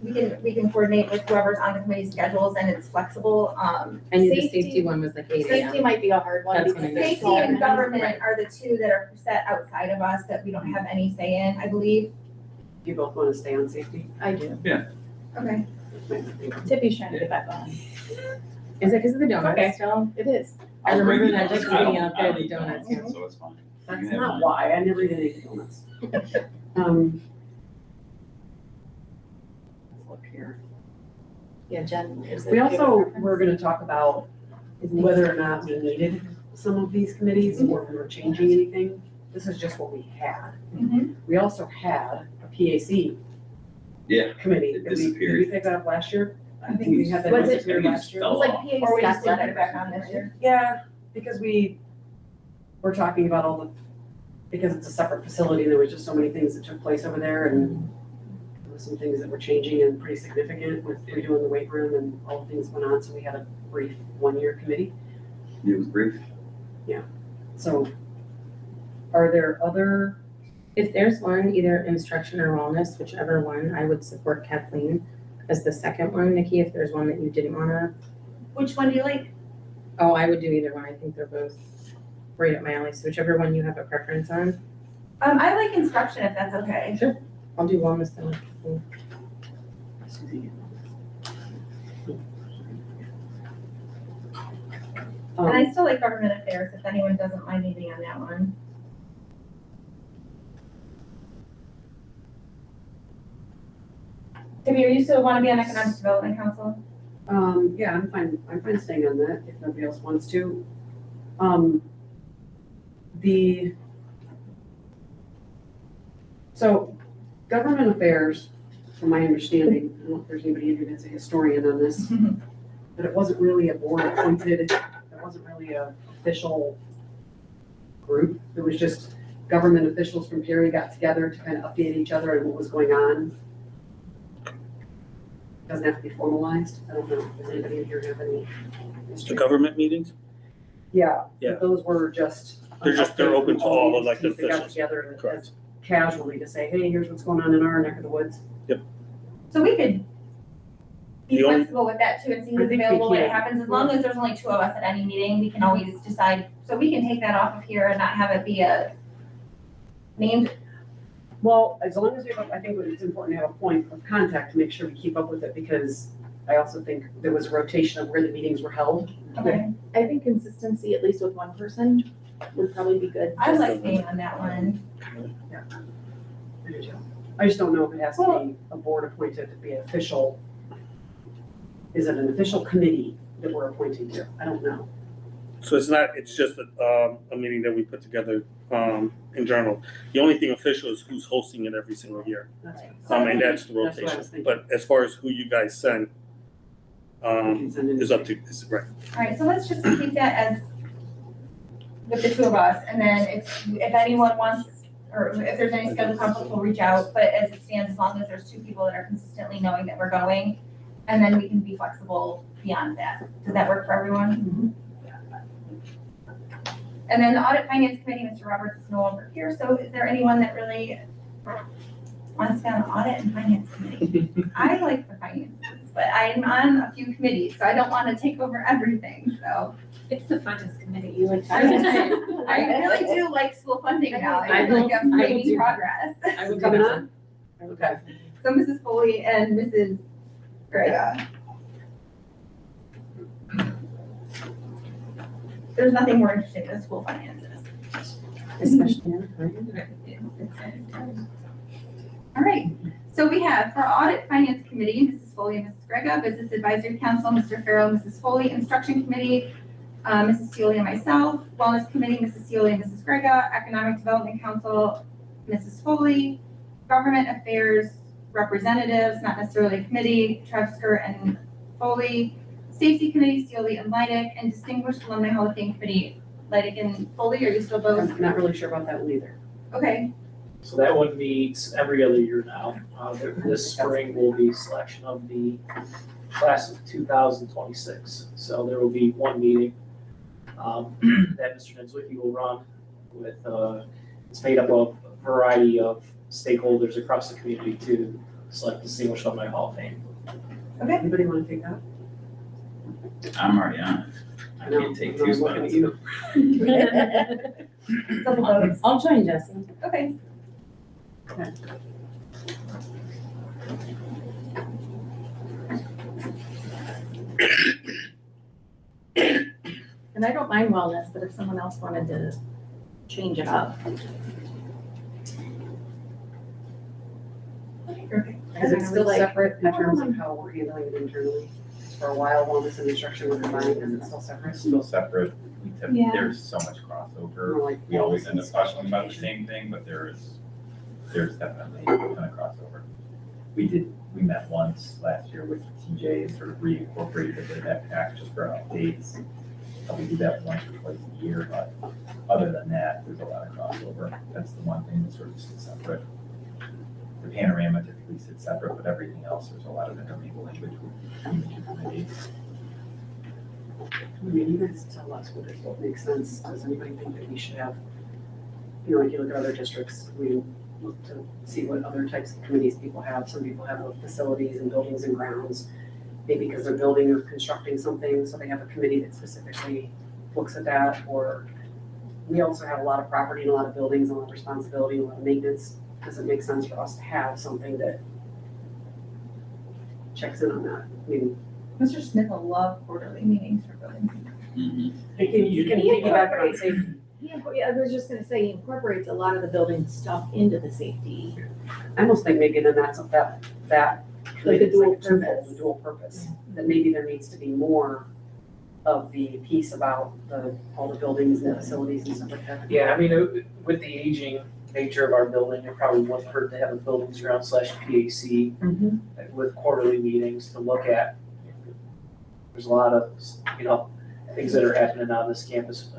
We can coordinate with whoever's on the committee schedules and it's flexible. I knew the Safety- safety one was like 8 Safety a.m. might be a hard one. That's what I because meant. it's Safety small. and government are the 2 that are set outside of us that we don't have any say in, I believe. You both wanna stay on safety? I do. Okay. Tippy's trying to get back on. Is it because of the donuts Okay. still? It is. I I'll bring remember the that just donuts. I being don't- out there, I the don't eat donuts. donuts, So it's fine. That's You can have not mine. why, I never even ate donuts. Let's look here. Yeah, Jen. is it- We do you have a also, preference? we're gonna talk about whether or not we needed some of these committees or if we were changing anything. This is just what we had. Mhm. We also had a PAC Yeah, committee. It Did we disappeared. pick that up last year? I think we had that Was it- disappeared last year. It was like PA Or we just staff didn't put it letter. back on this year. Yeah, because we were talking about all the, because it's a separate facility, there was just so many things that took place over there and there were some things that were changing and pretty significant with redoing the weight room and all the things went on, so we had a brief 1-year committee. it was brief. So are there other, If there's one, either instruction or wellness, whichever one, I would support Kathleen as the second one. Nikki, if there's one that you didn't wanna, Which one do you like? oh, I would do either one. I think they're both right up my alley. So whichever one you have a preference on, I like instruction if that's okay. I'll do wellness then. And I still like government affairs if anyone doesn't mind me being on that one. Tiffy, are you still want to be on Economic Development Council? yeah, I'm fine staying on that if nobody else wants to. So government affairs, from my understanding, I don't know if there's anybody in here that's a historian on this, but it wasn't really a board appointed, it wasn't really a official group. It was just government officials from Perry got together to kind of update each other on what was going on. Doesn't have to be formalized. I don't know, does anybody in here have any The history? government meetings? Yeah, Yeah. those were just. They're open to all elected They got officials. together and Correct. casually to say, hey, here's what's going on in our neck of the woods. So we could be The only- flexible with that too and see I who's think we available when it can. happens, as long as there's only 2 of us at any meeting, we can always decide. So we can take that off of here and not have it be a named, Well, as long as we have, I think it's important to have a point of contact to make sure we keep up with it, because I also think there was a rotation of where the meetings were held. okay, I think consistency, at least with one person, would probably be good. I like being on that one. I do too. I just don't know if it has to be a board appointed to be official. Is it an official committee that we're appointing to? I don't know. So it's just a meeting that we put together in general. The only thing official is who's hosting it every single year. That's fine. And that's the That's what I was rotation. thinking. But as far as who you guys send, We can send it. is up to, is right. All right, so let's just keep that as with the 2 of us, and then if anyone wants, or if there's any schedule conflicts, we'll reach out, but as it stands, as long as there's 2 people that are consistently knowing that we're going, and then we can be flexible beyond that. Does that work for everyone? And then the audit finance committee, Mr. Roberts is no longer here, so is there anyone that really wants to be on the audit and finance committee? I like the finances, but I'm on a few committees, so I don't want to take over everything, so. It's the funnest committee. You like I really do like school funding now. I feel like I'm making progress. I would Coming do on? Okay. So Mrs. Foley and Mrs. Grega. There's nothing more interesting than school finances. Especially, All right, so we have for audit finance committee, Mrs. Foley and Mrs. Grega, business advisory council, Mr. Farrell, Mrs. Foley, instruction committee, Mrs. Sealy and myself, wellness committee, Mrs. Sealy and Mrs. Grega, economic development council, Mrs. Foley, government affairs representatives, not necessarily a committee, Trevsker and Foley, safety committee, Sealy and Leidick, and distinguished alumni hall of fame committee, Leidick and Foley. Are you still both? I'm not really sure about that one either. Okay, So that one meets every other year now. This spring will be selection of the class of 2026. So there will be one meeting that Mr. Nenswicki will run with, it's made up of a variety of stakeholders across the community to select distinguished alumni hall of fame. Anybody want to take that? I'm already on it. I No, can't take I'm 2 looking at spots. you. double votes. I'll join Jesse. Okay. And I don't mind wellness, but if someone else wanted to change it up. Is it still Like, separate in terms of how we're handling it internally? For a while, wellness and instruction were combined, is it still separate? It's still separate. Yeah. There's so much crossover. Or like We always wellness end and up talking special about the education? same thing, but there's definitely a ton of crossover. We met once last year with TJ, sort of reincorporated the that pack just for updates. We do that once or twice a year, but other than that, there's a lot of crossover. That's the one thing that sort of sits separate. The panorama typically sits separate, but everything else, there's a lot of intermingling between the 2 committees. I mean, you guys tell us what makes sense. Does anybody think that we should have, you know, like you look at other districts, we look to see what other types of committees people have. Some people have facilities and buildings and grounds, maybe because they're building or constructing something, so they have a committee that specifically looks at that. Or we also have a lot of property and a lot of buildings, and a lot of responsibility, and a lot of maintenance. Does it make sense for us to have something that checks in on that? I mean, Mr. Smith will love quarterly meetings for building. Mhm. you can piggyback it on safety. I was just gonna say, he incorporates a lot of the building stuff into the safety. I almost think maybe then that's that Like a it's dual twofold, purpose. a dual purpose. That maybe there needs to be more of the piece about all the buildings and facilities and stuff like that. Yeah, I mean, with the aging nature of our building, it probably wouldn't hurt to have a buildings ground / PAC with quarterly meetings to look at. There's a lot of, things that are happening on this campus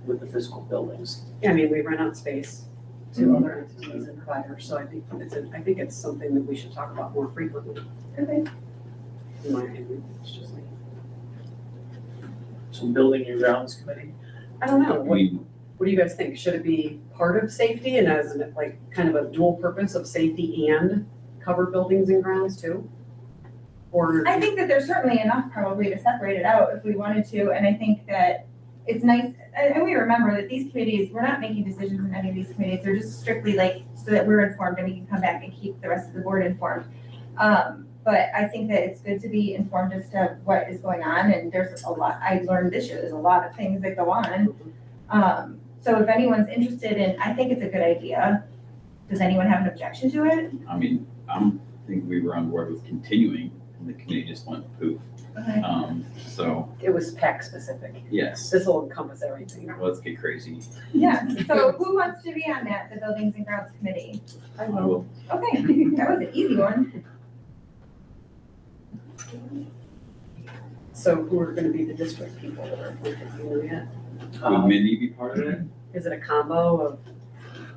with the physical buildings. Yeah, I mean, we rent out space to other entities and providers, so I think it's something that we should talk about more frequently, Okay. in my opinion. It's just like, So building your grounds committee. I don't know, I mean, what do you guys think? Should it be part of safety and as like kind of a dual purpose of safety and cover buildings and grounds too? Or, I think that there's certainly enough probably to separate it out if we wanted to, and I think that it's nice, and we remember that these committees, we're not making decisions in any of these committees, they're just strictly like, so that we're informed and we can come back and keep the rest of the board informed. But I think that it's good to be informed as to what is going on, and there's a lot, I learned this year, there's a lot of things that go on. So if anyone's interested in, I think it's a good idea. Does anyone have an objection to it? I mean, I think we were on board with continuing, and the committee just went poof. Okay. So, it was PAC specific. yes, This will encompass everything. let's get crazy. Yeah, so who wants to be on that, the Buildings and Grounds Committee? I will. Okay, that was an easy one. So who are gonna be the district people that are appointed, you know yet? Would Mindy be part of it? Is it a combo of?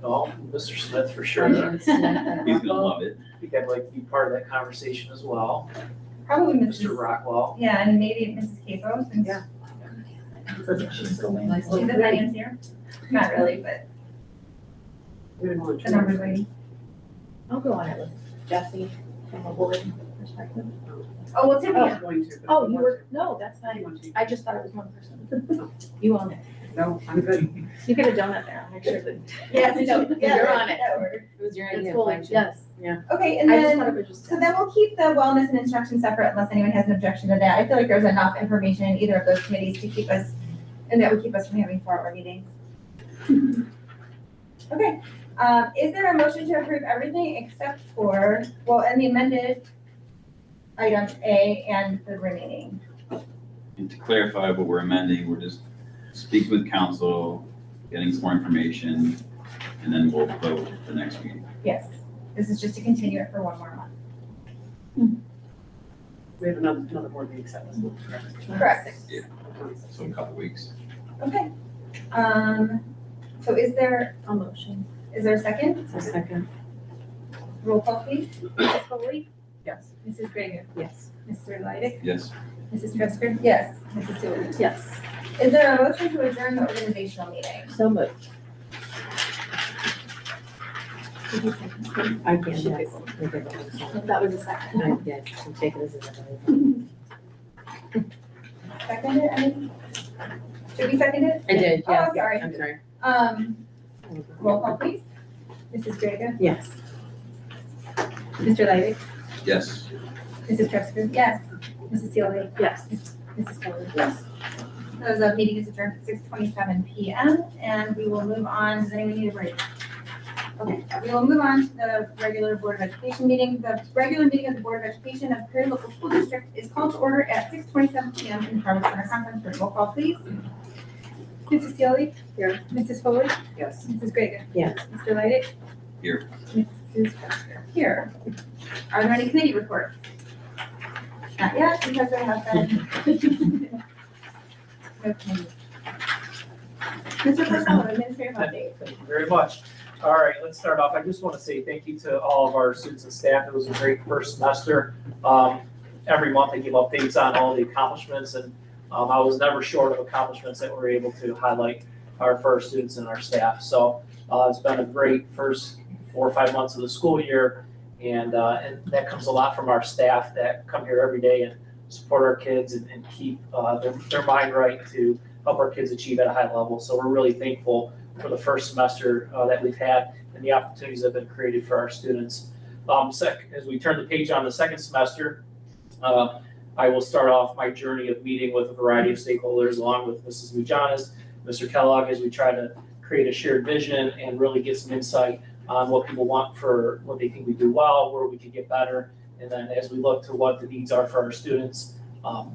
Well, Mr. Smith for sure. He's gonna love it. I think I'd like to be part of that conversation as well. Probably Mr. Mrs. Rockwell. Yeah, and maybe Mrs. Capo, since Yeah. she's the financier. Not really, but We don't want the numbers lady. I'll go on it with Jesse from a board perspective. Oh, well, Tiffany, I'm going to. but Oh, if you want were, no, that's to. I fine. want to. I just thought it was one person. You own it. No, I'm good. You get a donut there, I'll make sure that. yes, No, yeah, you're on it. that works. It was your That's idea, cool, Fletcher. yes. Okay, and I just thought then, it was just. so then we'll keep the wellness and instruction separate unless anyone has an objection to that. I feel like there's enough information in either of those committees to keep us, and that would keep us from having 4-hour meetings. Okay, is there a motion to approve everything except for, well, and the amended item A and the remaining? And to clarify what we're amending, we're just speaking with council, getting some more information, and then we'll vote at the next meeting. Yes, this is just to continue it for one more month. We have another board meeting set this month, correct? Correct. So a couple weeks. Okay. So is there A motion. a second? A second. Roll call, please. Mrs. Foley, Yes. Mrs. Gregor, Yes. Mr. Leidig, Yes. Mrs. Truster, Yes. Mrs. Sewell. Yes, Is there a motion to adjourn the organizational meeting? so moved. I can, yes. That was a second. Yes, I'll take it as a. Seconded, any? Should we second it? I did, Oh, yes. sorry. I'm sorry. Roll call, please. Mrs. Gregor, Yes. Mr. Leidig, Yes. Mrs. Truster, Yes. Mrs. Sealy, Yes. Mrs. Foley. Yes. So the meeting is adjourned at 6:27 PM, and we will move on. Does anyone need a break? Okay, we will move on to the regular Board of Education meeting. The regular meeting of the Board of Education of Perry Local School District is called to order at 6:27 PM in the Harvard Center Conference Room. Roll call, please. Mrs. Sealy. Here. Mrs. Foley, Yes. Mrs. Gregor. Yes. Mr. Leidig. Here. Mrs. Truster. Here. Are there any committee reports? Not yet, because there have been. No committee. Mr. Purcell, administrative update. Thank you very much. All right, let's start off. I just want to say thank you to all of our students and staff. It was a great first semester. Every month they give updates on all the accomplishments, and I was never short of accomplishments that we're able to highlight for our students and our staff. So it's been a great first 4 or 5 months of the school year, and that comes a lot from our staff that come here every day and support our kids and keep their mind right to help our kids achieve at a high level. So we're really thankful for the first semester that we've had and the opportunities that have been created for our students. As we turn the page on the second semester, I will start off my journey of meeting with a variety of stakeholders along with Mrs. Mujanis, Mr. Kellogg, as we try to create a shared vision and really get some insight on what people want for what they think we do well, where we can get better. And then as we look to what the needs are for our students,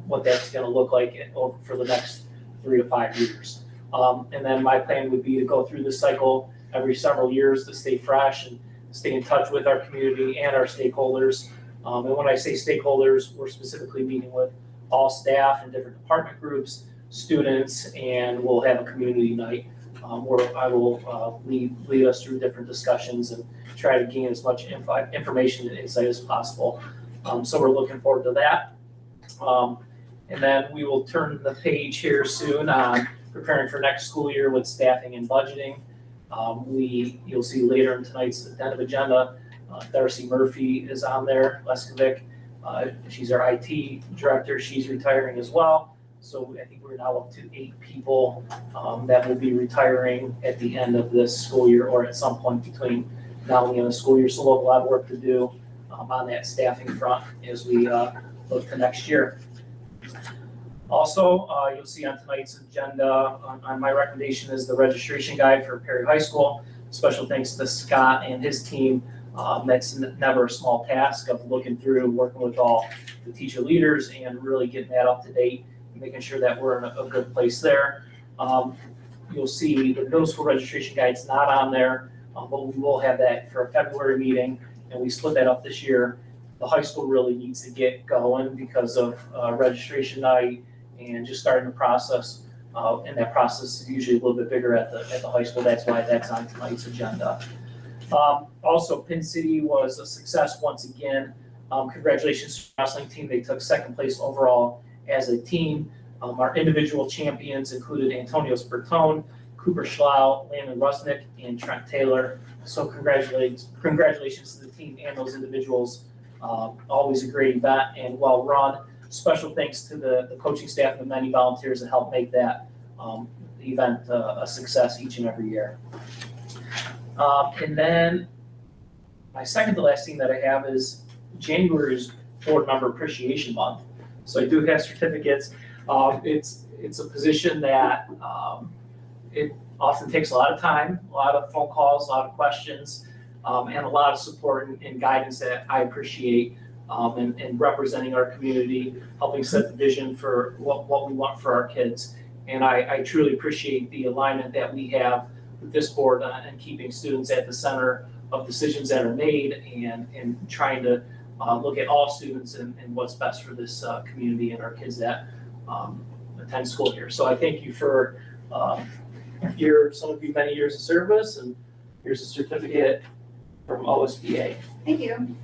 what that's gonna look like for the next 3 to 5 years. And then my plan would be to go through this cycle every several years to stay fresh and stay in touch with our community and our stakeholders. And when I say stakeholders, we're specifically meeting with all staff and different department groups, students, and we'll have a community night where I will lead us through different discussions and try to gain as much information and insight as possible. So we're looking forward to that. And then we will turn the page here soon on preparing for next school year with staffing and budgeting. You'll see later in tonight's addendum agenda, Darcy Murphy is on there, Leskovic. She's our IT director. She's retiring as well. So I think we're now up to 8 people that will be retiring at the end of this school year or at some point between now and the end of the school year. So we'll have a lot of work to do on that staffing front as we look to next year. Also, you'll see on tonight's agenda, on my recommendation is the registration guide for Perry High School. Special thanks to Scott and his team. That's never a small task of looking through, working with all the teacher leaders and really getting that up to date and making sure that we're in a good place there. You'll see the middle school registration guide's not on there, but we will have that for a February meeting, and we split that up this year. The high school really needs to get going because of registration night and just starting the process. And that process is usually a little bit bigger at the high school. That's why that's on tonight's agenda. Also, Pin City was a success once again. Congratulations to the wrestling team. They took second place overall as a team. Our individual champions included Antonio Spertone, Cooper Schlau, Landon Rusnick, and Trent Taylor. So congratulations to the team and those individuals. Always a great event and well run. Special thanks to the coaching staff and the many volunteers that helped make that event a success each and every year. And then my second to last thing that I have is January's board member appreciation month. So I do have certificates. It's a position that it often takes a lot of time, a lot of phone calls, a lot of questions, and a lot of support and guidance that I appreciate in representing our community, helping set the vision for what we want for our kids. And I truly appreciate the alignment that we have with this board and keeping students at the center of decisions that are made and trying to look at all students and what's best for this community and our kids that attend school here. So I thank you for some of you many years of service, and here's a certificate from OSBA. Thank you.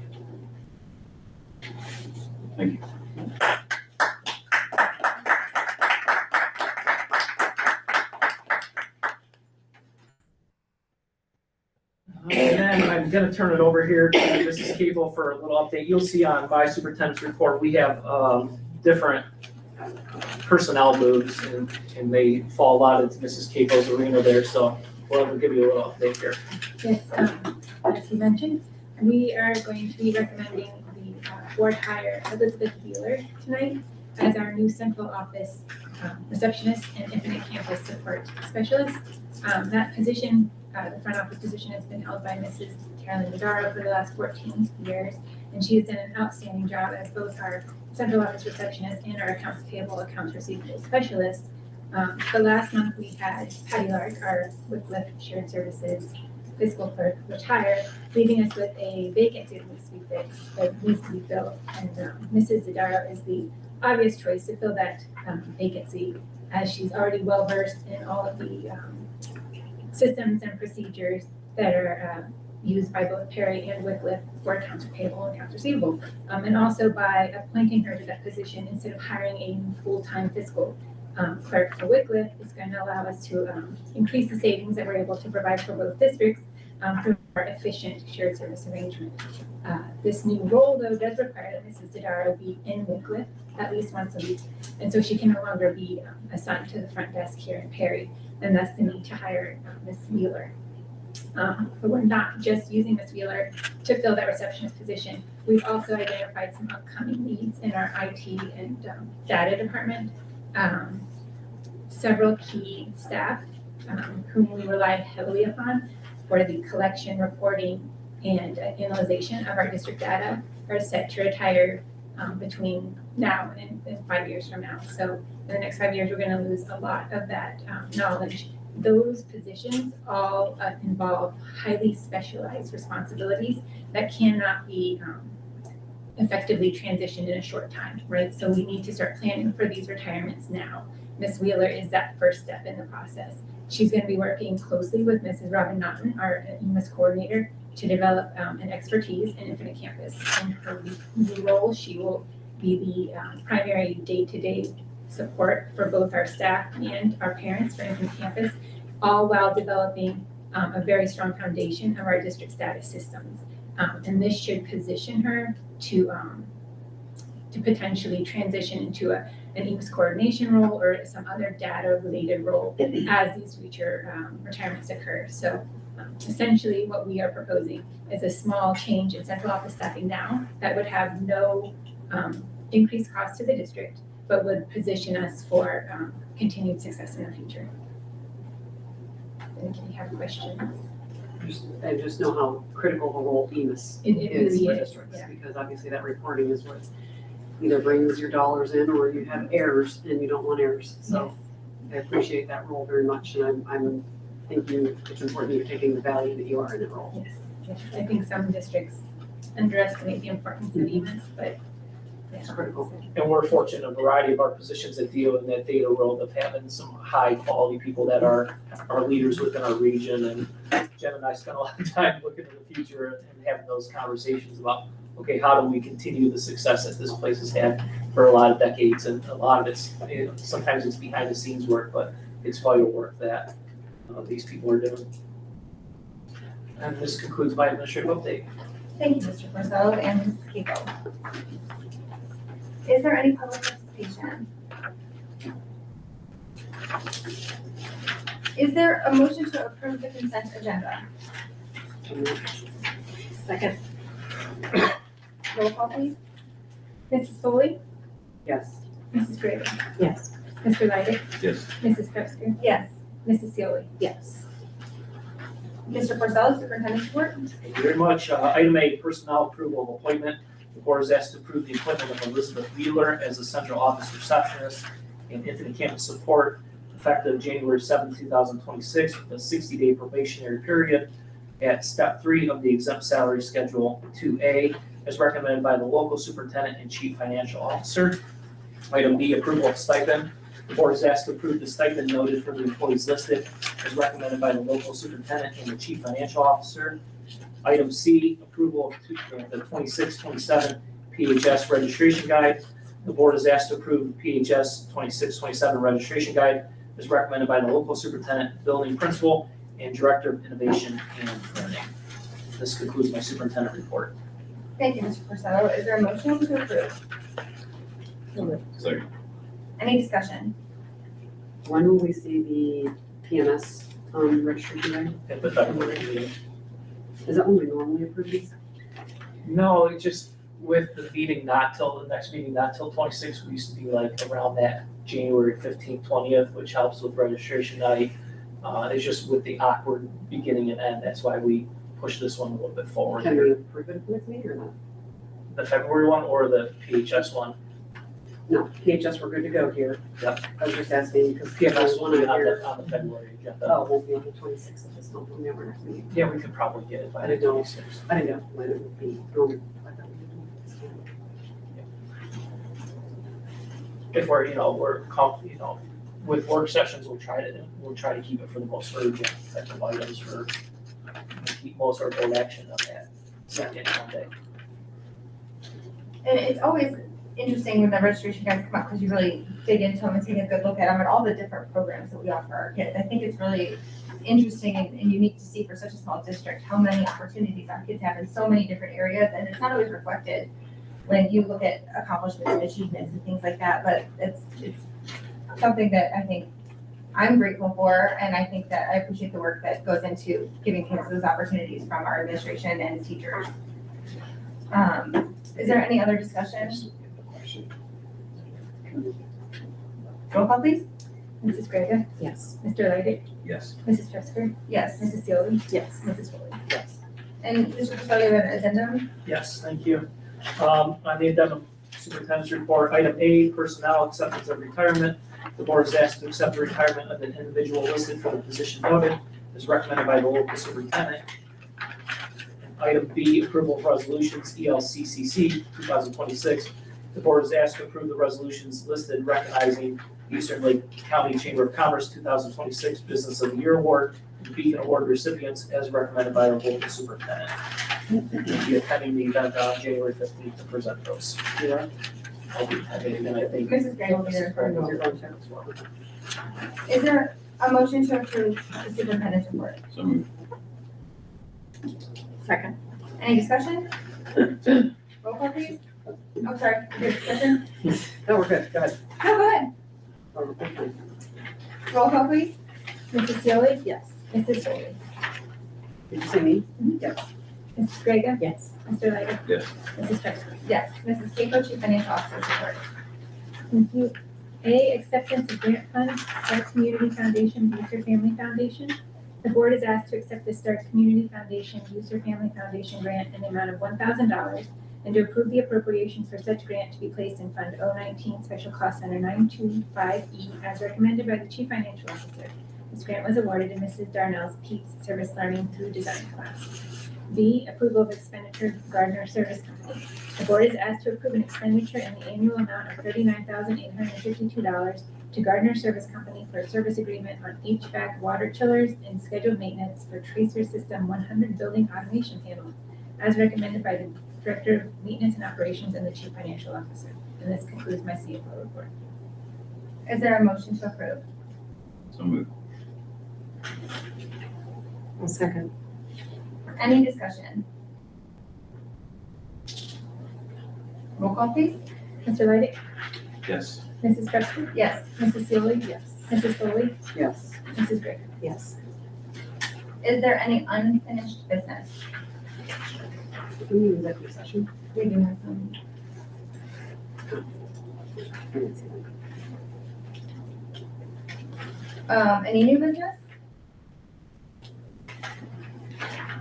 Thank you. And then I'm going to turn it over here to Mrs. Cable for a little update. You'll see on my superintendent's report, we have different personnel moves, and they fall a lot into Mrs. Cable's arena there. So we'll give you a little update here. Yes, as you mentioned, we are going to be recommending the board hire Elizabeth Wheeler tonight as our new central office receptionist and infinite campus support specialist. That position, the front office position, has been held by Mrs. Carolyn Madaro for the last 14 years, and she has done an outstanding job as both our central office receptionist and our accounts payable, accounts receivable specialist. But last month we had Patty Lark, our Wycliffe Shared Services fiscal clerk, retire, leaving us with a vacancy that needs to be filled. And Mrs. Zadaro is the obvious choice to fill that vacancy, as she's already well versed in all of the systems and procedures that are used by both Perry and Wycliffe for accounts payable and accounts receivable. And also by appointing her to that position instead of hiring a new full-time fiscal clerk for Wycliffe, is going to allow us to increase the savings that we're able to provide for both districts through our efficient shared service arrangement. This new role, though, does require that Mrs. Dodaro be in Wycliffe at least once a week, and so she can no longer be assigned to the front desk here in Perry, and thus the need to hire Ms. Wheeler. But we're not just using Ms. Wheeler to fill that receptionist position. We've also identified some upcoming needs in our IT and data department. Several key staff whom we rely heavily upon for the collection, reporting, and analyzation of our district data are set to retire between now and 5 years from now. So in the next 5 years, we're going to lose a lot of that knowledge. Those positions all involve highly specialized responsibilities that cannot be effectively transitioned in a short time, right? So we need to start planning for these retirements now. Ms. Wheeler is that first step in the process. She's going to be working closely with Mrs. Robin Naughton, our EMIS coordinator, to develop an expertise in Infinite Campus. In her new role, she will be the primary day-to-day support for both our staff and our parents for Infant Campus, all while developing a very strong foundation of our district status systems. And this should position her to potentially transition into an EMS coordination role or some other data-related role as these future retirements occur. So essentially what we are proposing is a small change in central office staffing now that would have no increased cost to the district, but would position us for continued success in the future. And if you have questions. I just know how critical the role EMS It is really for is, districts, yeah. because obviously that reporting is what either brings your dollars in or you have errors and you don't want errors. So I appreciate that role very much, and I'm thinking it's important you're taking the value that you are in that role. Yes, I think some districts underestimate the importance of EMS, but It's critical. And we're fortunate in a variety of our positions that deal in that data world of having some high quality people that are leaders within our region. And Jen and I spent a lot of time looking to the future and having those conversations about, okay, how do we continue the success that this place has had for a lot of decades? And a lot of it's, sometimes it's behind the scenes work, but it's vital work that these people are doing. And this concludes my administrative update. Thank you, Mr. Porcello and Ms. Keiko. Is there any public participation? Is there a motion to approve the consent agenda? Second. Roll call, please. Mrs. Foley, Yes. Mrs. Graven, Yes. Mr. Leidig, Yes. Mrs. Presker, Yes. Mrs. Seoli. Yes. Mr. Porcello, superintendent's report. Thank you very much. Item A, personnel approval of appointment. The board is asked to approve the appointment of Elizabeth Wheeler as the central office receptionist and Infinite Campus support effective January 7, 2026, with a 60-day probationary period at step 3 of the exempt salary schedule 2A, as recommended by the local superintendent and chief financial officer. Item B, approval of stipend. The board is asked to approve the stipend noted for the employees listed as recommended by the local superintendent and the chief financial officer. Item C, approval of the 26-27 PHS registration guide. The board is asked to approve the PHS 26-27 registration guide as recommended by the local superintendent, building principal, and director of innovation and learning. This concludes my superintendent report. Thank you, Mr. Porcello. Is there a motion to approve? Second. Any discussion? When will we see the PMS registration guide? At the February meeting. Is that when we normally approve these? No, it just, with the meeting not till, the next meeting not till 26, we used to be like around that January 15th, 20th, which helps with registration night. It's just with the awkward beginning and end, that's why we push this one a little bit forward. Can we approve it with me or not? The February one or the PHS one? No, PHS, we're good to go here. Yep. I was just asking because PMS will one be on here. on the February agenda. Oh, won't be on the 26th of this month, when we're next meeting. Yeah, we could probably get it by I the didn't know. 26th. I didn't know when it would be. I thought we did this time. If we're, with work sessions, we'll try to keep it for the most urgent type of items for, keep most of our board action on that second Monday. And it's always interesting when the registration guides come up because you really dig into them and take a good look at them and all the different programs that we offer our kids. I think it's really interesting and unique to see for such a small district how many opportunities our kids have in so many different areas, and it's not always reflected when you look at accomplishments and achievements and things like that, but it's something that I think I'm grateful for, and I think that I appreciate the work that goes into giving kids those opportunities from our administration and teachers. Is there any other discussion? Roll call, please. Mrs. Graven, Yes. Mr. Leidig, Yes. Mrs. Presker, Yes. Mrs. Seoli, Yes. Mrs. Foley. Yes. And Mr. Custodial, you have an addendum? Yes, thank you. On the addendum superintendent's report, item A, personnel acceptance of retirement. The board is asked to accept the retirement of an individual listed for the position noted as recommended by the local superintendent. Item B, approval of resolutions, ELCCC 2026. The board is asked to approve the resolutions listed recognizing Eastern Lake County Chamber of Commerce 2026 Business of the Year Award and Beacon Award recipients as recommended by the local superintendent. We'll be attending the event on January 15th to present those. Yeah. I'll be having, and I think. Mrs. Gray will be there for You're going to as well. Is there a motion to approve the superintendent's report? So moved. Second. Any discussion? Roll call please. Oh, sorry, is there discussion? No, we're good, go ahead. No, go ahead. We're fine. Roll call please. Mrs. Sealy? Yes. Mrs. Foley? Did you say me? Yes. Mrs. Grega? Yes. Mr. Leggett? Yes. Mrs. Chester? Yes. Mrs. Keiko, Chief Financial Officer's report. Thank you. A, acceptance of grant funds, Stark Community Foundation, Booster Family Foundation. The board is asked to accept the Stark Community Foundation, Booster Family Foundation grant in the amount of $1,000 and to approve the appropriations for such grant to be placed in Fund 019 Special Cost Center 925E as recommended by the Chief Financial Officer. This grant was awarded to Mrs. Darnell's PEATS Service Learning through Design class. B, approval of expenditure Gardner Service Company. The board is asked to approve an expenditure in the annual amount of $39,852 to Gardner Service Company for a service agreement on HVAC water chillers and scheduled maintenance for Tracer System 100 building automation panels, as recommended by the Director of Maintenance and Operations and the Chief Financial Officer. And this concludes my CFO report. Is there a motion to approve? So moved. I'll second. Any discussion? Roll call please. Mr. Leidig? Yes. Mrs. Preston? Yes. Mrs. Sealy? Yes. Mrs. Foley? Yes. Mrs. Greg? Yes. Is there any unfinished business? Do we need executive session? We do have some. Any new business?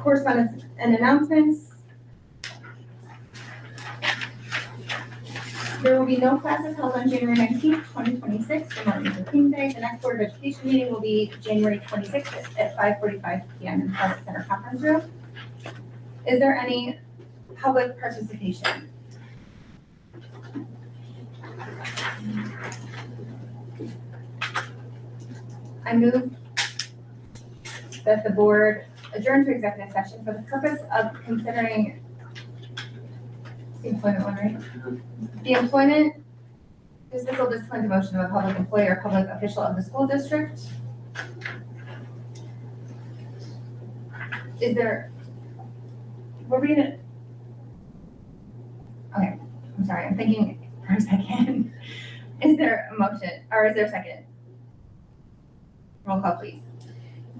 Correspondence and announcements. There will be no classes held on January 19th, 2026 for Martin Luther King Day. The next Board of Education meeting will be January 26th at 5:45 PM in the Public Center Conference Room. Is there any public participation? I move that the board adjourn to executive session for the purpose of considering the employment one, right? The employment, dismissal, discipline, demotion of a public employee or public official of the school district. Is there, we're reading. Okay, I'm sorry, I'm thinking for a second. Is there a motion, or is there a second? Roll call, please.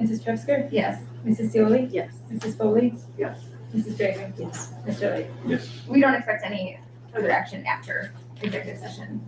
Mrs. Truxger? Yes. Mrs. Sealy? Yes. Mrs. Foley? Yes. Mrs. Drager? Yes. Mr. Leidig? Yes. We don't expect any further action after executive session.